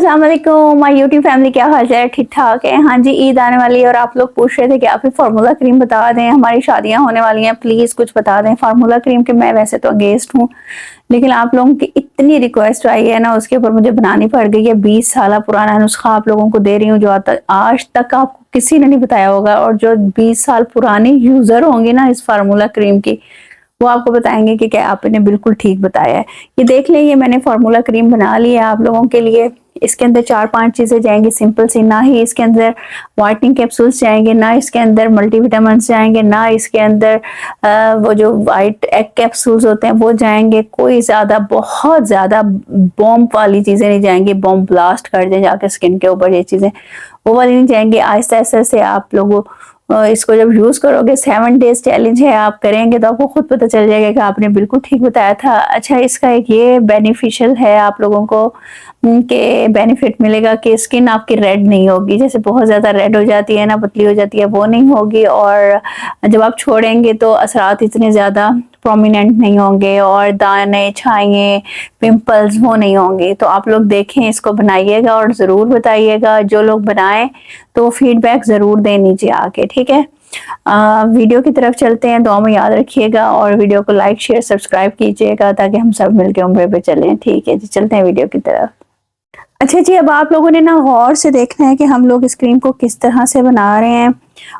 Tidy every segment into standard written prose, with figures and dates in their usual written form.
अस्सलामुअलैकुम my YouTube family, क्या हाल है? ठीक ठाक है? हाँ जी, ईद आने वाली है और आप लोग पूछ रहे थे कि आप भी फार्मूला क्रीम बता दें, हमारी शादियां होने वाली हैं, प्लीज कुछ बता दें फार्मूला क्रीम के। मैं वैसे तो अगेंस्ट हूँ, लेकिन आप लोगों की इतनी रिक्वेस्ट आई है ना, उसके ऊपर मुझे बनानी पड़ गई है। 20 साल पुराना नुस्खा आप लोगों को दे रही हूँ, जो आज तक आपको किसी ने नहीं बताया होगा, और जो 20 साल पुरानी यूजर होंगी ना इस फार्मूला क्रीम की, वो आपको बताएंगे कि क्या आपने बिल्कुल ठीक बताया है। ये देख लें, ये मैंने फार्मूला क्रीम बना ली है आप लोगों के लिए। इसके अंदर 4-5 चीजें जाएंगी सिंपल सी, ना ही इसके अंदर व्हाइटनिंग कैप्सूल्स जाएंगे, ना इसके अंदर मल्टीविटामिन जाएंगे, ना इसके अंदर वो जो व्हाइट एग कैप्सूल्स होते हैं वो जाएंगे। कोई ज्यादा बहुत ज्यादा बॉम्ब वाली चीजें नहीं जाएंगी, बॉम्ब ब्लास्ट कर दे जाके स्किन के ऊपर, ये चीजें वो वाली नहीं जाएंगी। आहिस्ता आहिस्ता से आप लोगों इसको जब यूज करोगे, 7 डेज चैलेंज है, आप करेंगे तो आपको खुद पता चल जाएगा कि आपने बिल्कुल ठीक बताया था। अच्छा, इसका एक ये बेनिफिशियल है आप लोगों को के बेनिफिट मिलेगा कि स्किन आपकी रेड नहीं होगी, जैसे बहुत ज्यादा रेड हो जाती है ना, पतली हो जाती है, वो नहीं होगी। और जब आप छोड़ेंगे तो असरात इतने ज्यादा प्रोमिनेंट नहीं होंगे, और दाने छाइए पिंपल्स वो नहीं होंगे। तो आप लोग देखें, इसको बनाइएगा और जरूर बताइएगा। जो लोग बनाएं तो फीडबैक जरूर दें नीचे आके, ठीक है। वीडियो की तरफ चलते हैं, दुआ में याद रखिएगा और वीडियो को लाइक शेयर सब्सक्राइब कीजिएगा ताकि हम सब मिलकर उम्र पे चलें, ठीक है जी। चलते हैं वीडियो की तरफ। अच्छा जी, अब आप लोगों ने ना गौर से देखना है कि हम लोग इस क्रीम को किस तरह से बना रहे हैं,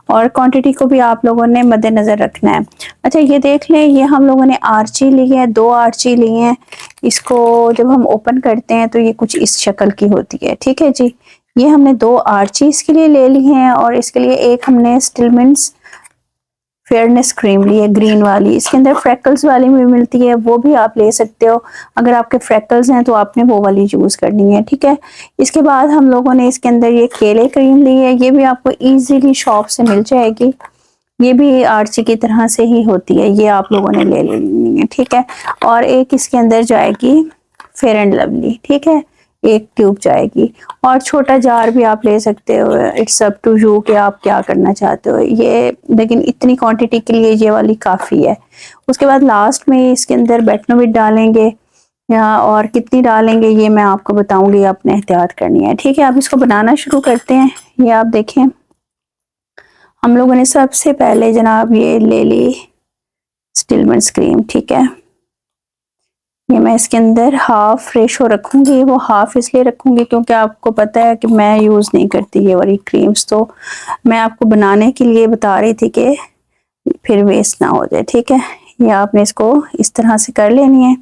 और क्वांटिटी को भी आप लोगों ने मद्देनजर रखना है। अच्छा, ये देख लें, ये हम लोगों ने आर्ची ली है, 2 आर्ची ली हैं। इसको जब हम ओपन करते हैं तो ये कुछ इस शक्ल की होती है, ठीक है जी। ये हमने 2 आर्ची इसके लिए ले ली हैं, और इसके लिए एक हमने स्टिलमेंट्स फेयरनेस क्रीम ली है, ग्रीन वाली। इसके अंदर फ्रैकल्स वाली भी मिलती है, वो भी आप ले सकते हो। अगर आपके फ्रैकल्स हैं तो आपने वो वाली यूज करनी है, ठीक है। इसके बाद हम लोगों ने इसके अंदर ये केले क्रीम ली है, ये भी आपको इजीली शॉप से मिल जाएगी। ये भी आर्ची की तरह से ही होती है, ये आप लोगों ने ले लेनी है, ठीक है। और एक इसके अंदर जाएगी फेयर एंड लवली, ठीक है, एक ट्यूब जाएगी। और छोटा जार भी आप ले सकते हो, इट्स अप टू यू कि आप क्या करना चाहते हो ये, लेकिन इतनी क्वांटिटी के लिए ये वाली काफ़ी है। उसके बाद लास्ट में इसके अंदर बेटनोविट डालेंगे, या और कितनी डालेंगे ये मैं आपको बताऊंगी, आपने एहतियात करनी है, ठीक है। आप इसको बनाना शुरू करते हैं। ये आप देखें, हम लोगों ने सबसे पहले जनाब ये ले ली स्टिलमेंट्स क्रीम, ठीक है। ये मैं इसके अंदर हाफ रेशो रखूंगी, वो हाफ इसलिए रखूंगी क्योंकि आपको पता है कि मैं यूज़ नहीं करती ये वाली क्रीम्स, तो मैं आपको बनाने के लिए बता रही थी कि फिर वेस्ट ना हो जाए, ठीक है। ये आपने इसको इस तरह से कर लेनी है।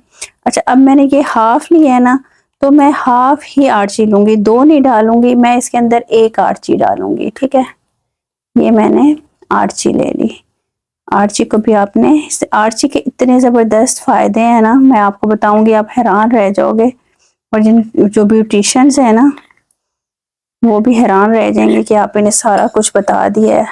अच्छा, अब मैंने ये हाफ लिया है ना, तो मैं हाफ ही आर्ची लूंगी, 2 नहीं डालूंगी मैं, इसके अंदर 1 आर्ची डालूंगी, ठीक है। ये मैंने आर्ची ले ली। आर्ची को भी आपने, आर्ची के इतने ज़बरदस्त फ़ायदे हैं ना, मैं आपको बताऊंगी, आप हैरान रह जाओगे। और जो ब्यूटिशियंस हैं ना, वो भी हैरान रह जाएंगे कि आपने सारा कुछ बता दिया है।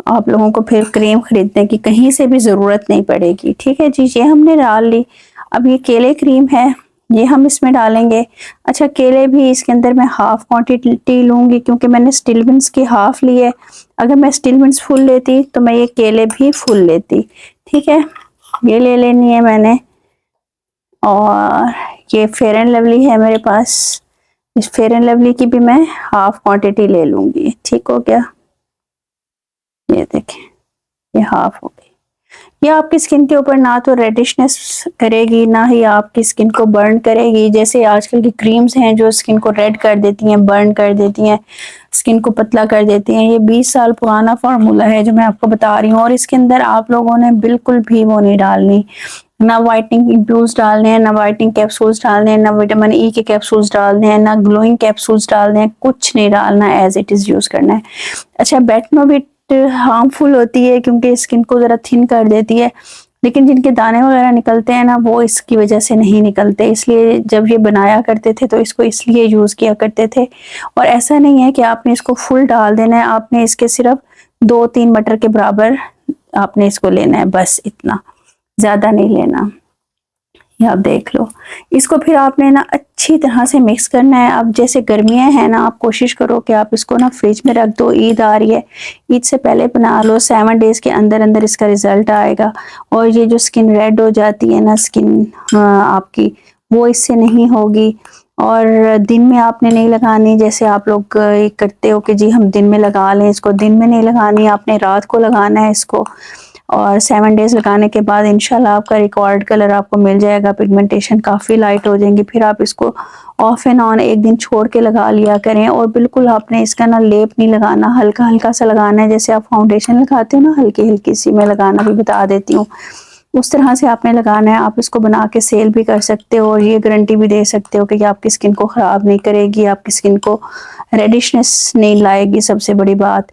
आप लोगों को फिर क्रीम खरीदने की कहीं से भी ज़रूरत नहीं पड़ेगी, ठीक है जी। ये हमने डाल ली। अब ये केले क्रीम है, ये हम इसमें डालेंगे। अच्छा, केले भी इसके अंदर मैं हाफ क्वांटिटी लूँगी क्योंकि मैंने स्टिलमेंट्स की हाफ ली है। अगर मैं स्टिलमेंट्स फुल लेती तो मैं ये केले भी फुल लेती, ठीक है। ये ले लेनी है मैंने। और ये फेयर एंड लवली है मेरे पास, इस फेयर एंड लवली की भी मैं हाफ क्वांटिटी ले लूँगी, ठीक हो गया। ये देखें, ये हाफ हो गई। ये आपकी स्किन के ऊपर ना तो रेडिशनेस करेगी, ना ही आपकी स्किन को बर्न करेगी। जैसे आजकल की क्रीम्स हैं जो स्किन को रेड कर देती हैं, बर्न कर देती हैं, स्किन को पतला कर देती हैं। ये 20 साल पुराना फार्मूला है जो मैं आपको बता रही हूँ, और इसके अंदर आप लोगों ने बिल्कुल भी वो नहीं डालनी, ना व्हाइटनिंग इम्प्यूज डालने हैं, ना व्हाइटनिंग कैप्सूल्स डालने हैं, ना विटामिन ई के कैप्सूल्स डालने हैं, ना ग्लोइंग कैप्सूल्स डालने हैं, कुछ नहीं डालना, एज इट इज यूज करना है। अच्छा, बेटनोविट हार्मफुल होती है क्योंकि स्किन को जरा थिन कर देती है, लेकिन जिनके दाने वगैरह निकलते हैं ना, वो इसकी वजह से नहीं निकलते। इसलिए जब ये बनाया करते थे तो इसको इसलिए यूज किया करते थे। और ऐसा नहीं है कि आपने इसको फुल डाल देना है, आपने इसके सिर्फ 2-3 मटर के बराबर आपने इसको लेना है, बस इतना, ज्यादा नहीं लेना। ये आप देख लो। इसको फिर आपने ना अच्छी तरह से मिक्स करना है। अब जैसे गर्मियां हैं ना, आप कोशिश करो कि आप इसको ना फ्रिज में रख दो। ईद आ रही है, ईद से पहले बना लो, 7 डेज के अंदर अंदर इसका रिजल्ट आएगा। और ये जो स्किन रेड हो जाती है ना, स्किन आपकी, वो इससे नहीं होगी। और दिन में आपने नहीं लगानी, जैसे आप लोग करते हो कि जी हम दिन में लगा लें इसको, दिन में नहीं लगानी, आपने रात को लगाना है इसको। और 7 डेज़ लगाने के बाद इंशाल्लाह आपका रिकॉर्ड कलर आपको मिल जाएगा, पिगमेंटेशन काफ़ी लाइट हो जाएंगी। फिर आप इसको ऑफ एंड ऑन एक दिन छोड़ के लगा लिया करें। और बिल्कुल आपने इसका ना लेप नहीं लगाना, हल्का हल्का सा लगाना है, जैसे आप फाउंडेशन लगाते हो ना, हल्की हल्की सी, मैं लगाना भी बता देती हूँ, उस तरह से आपने लगाना है। आप इसको बना के सेल भी कर सकते हो और ये गारंटी भी दे सकते हो कि ये आपकी स्किन को ख़राब नहीं करेगी, आपकी स्किन को रेडिशनेस नहीं लाएगी, सबसे बड़ी बात।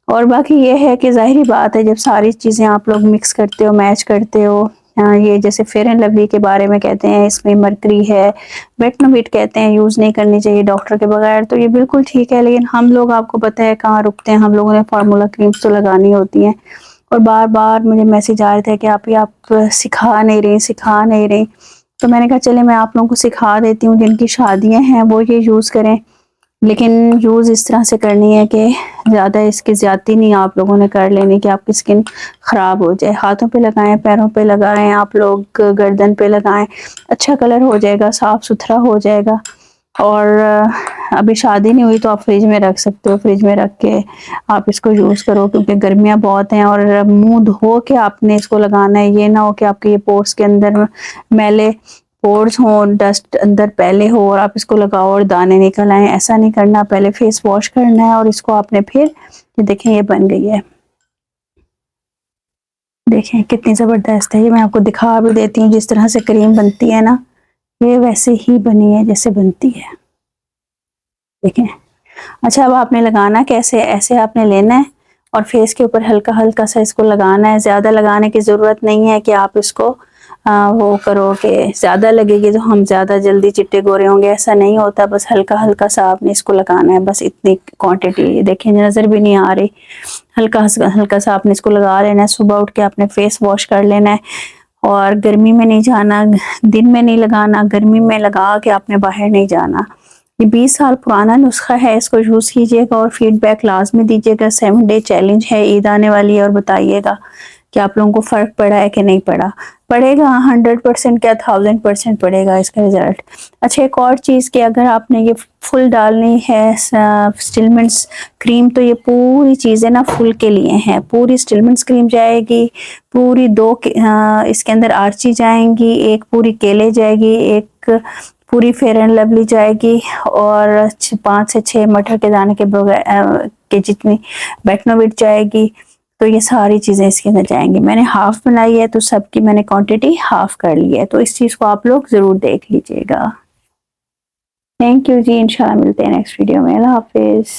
और बाकी ये है कि ज़ाहिरी बात है, जब सारी चीज़ें आप लोग मिक्स करते हो, मैच करते हो, ये जैसे फेयर एंड लवली के बारे में कहते हैं इसमें मरकरी है, वेटनोवेट कहते हैं यूज़ नहीं करनी चाहिए डॉक्टर के बगैर, तो ये बिल्कुल ठीक है। लेकिन हम लोग, आपको पता है, कहाँ रुकते हैं, हम लोगों ने फार्मूला क्रीम्स तो लगानी होती हैं। और बार बार मुझे मैसेज आ रहे थे कि आप सिखा नहीं रही, सिखा नहीं रही। तो मैंने कहा चले मैं आप लोगों को सिखा देती हूँ, जिनकी शादियां हैं वो ये यूज़ करें, लेकिन यूज़ इस तरह से करनी है कि ज़्यादा इसकी ज़्यादती नहीं आप लोगों ने कर लेनी कि आपकी स्किन ख़राब हो जाए। हाथों पे लगाएं, पैरों पे लगाएं, आप लोग गर्दन पे लगाएं, अच्छा कलर हो जाएगा, साफ़ सुथरा हो जाएगा। और अभी शादी नहीं हुई तो आप फ्रिज में रख सकते हो, फ्रिज में रख के आप इसको यूज़ करो, क्योंकि गर्मियाँ बहुत हैं। और मुंह धो के आपने इसको लगाना है, ये ना हो कि आपके ये पोर्स के अंदर मैले पोर्स हो, डस्ट अंदर पहले हो और आप इसको लगाओ और दाने निकल आए, ऐसा नहीं करना। पहले फेस वॉश करना है और इसको आपने फिर, ये देखें ये बन गई है, देखें कितनी ज़बरदस्त है। ये मैं आपको दिखा भी देती हूँ, जिस तरह से क्रीम बनती है ना, ये वैसे ही बनी है जैसे बनती है, देखें। अच्छा, अब आपने लगाना कैसे, ऐसे आपने लेना है और फेस के ऊपर हल्का हल्का सा इसको लगाना है। ज़्यादा लगाने की ज़रूरत नहीं है कि आप इसको वो करो कि ज़्यादा लगेगी तो हम ज़्यादा जल्दी चिट्टे गोरे होंगे, ऐसा नहीं होता। बस हल्का हल्का सा आपने इसको लगाना है, बस इतनी क्वांटिटी, देखिए नज़र भी नहीं आ रही, हल्का हल्का सा आपने इसको लगा लेना है। सुबह उठ के आपने फेस वॉश कर लेना है और गर्मी में नहीं जाना, दिन में नहीं लगाना, गर्मी में लगा के आपने बाहर नहीं जाना। ये 20 साल पुराना नुस्खा है, इसको यूज़ कीजिएगा और फीडबैक लाजमी दीजिएगा। 7 डे चैलेंज है, ईद आने वाली है, और बताइएगा कि आप लोगों को फ़र्क पड़ा है कि नहीं पड़ा। पड़ेगा 100% क्या 1000% पड़ेगा इसका रिजल्ट। अच्छा, एक और चीज़ कि अगर आपने ये फुल डालनी है स्टिलमेंट्स क्रीम, तो ये पूरी चीज़ें ना फुल के लिए हैं। पूरी स्टिलमेंट्स क्रीम जाएगी, पूरी इसके अंदर आर्ची जाएंगी, एक पूरी केले जाएगी, एक पूरी फेयर एंड लवली जाएगी, और 5 से 6 मटर के दाने के जितनी वेटनोवेट जाएगी। तो ये सारी चीज़ें इसके अंदर जाएंगी। मैंने हाफ बनाई है तो सबकी मैंने क्वांटिटी हाफ कर ली है, तो इस चीज़ को आप लोग ज़रूर देख लीजिएगा। थैंक यू जी, इंशाल्लाह मिलते हैं नेक्स्ट वीडियो में। अल्लाह हाफिज़।